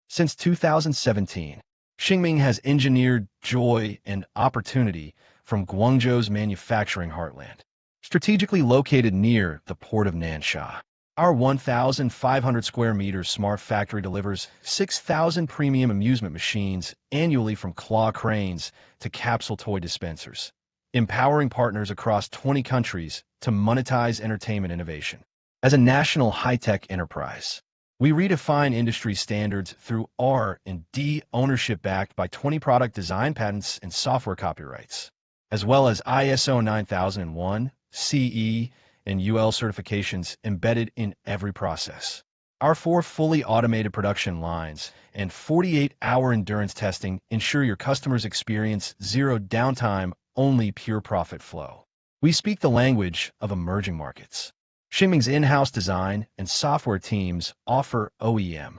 Since 2017, Xingmeng has engineered joy and opportunity from Guangzhou's manufacturing heartland. Strategically located near the port of Nansha, our 1,500 square meters smart factory delivers 6,000 premium amusement machines annually, from claw cranes to capsule toy dispensers, empowering partners across 20 countries to monetize entertainment innovation. As a national high-tech enterprise, we redefine industry standards through R&D ownership backed by 20 product design patents and software copyrights, as well as ISO 9001, CE, and UL certifications embedded in every process. Our 4 fully automated production lines and 48-hour endurance testing ensure your customers experience zero downtime, only pure profit flow. We speak the language of emerging markets. Xingmeng's in-house design and software teams offer ODM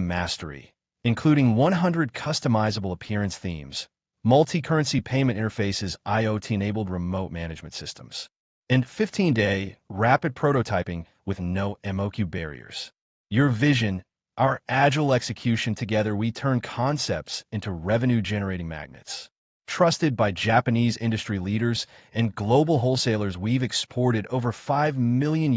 mastery, including 100 customizable appearance themes, multi-currency payment interfaces, IoT-enabled remote management systems, and 15-day rapid prototyping with no MOQ barriers. Your vision, our agile execution, together we turn concepts into revenue-generating magnets. Trusted by Japanese industry leaders and global wholesalers, we've exported over $5 million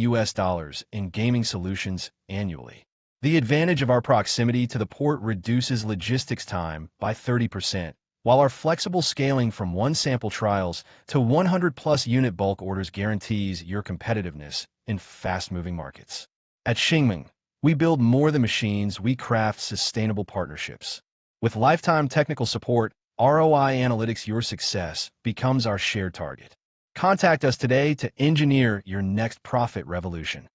in gaming solutions annually. The advantage of our proximity to the port reduces logistics time by 30%, while our flexible scaling from 1 sample trials to 100+ unit bulk orders guarantees your competitiveness in fast-moving markets. At Xingmeng, we build more than machines, we craft sustainable partnerships. With lifetime technical support, ROI analytics, your success becomes our shared target. Contact us today to engineer your next profit revolution.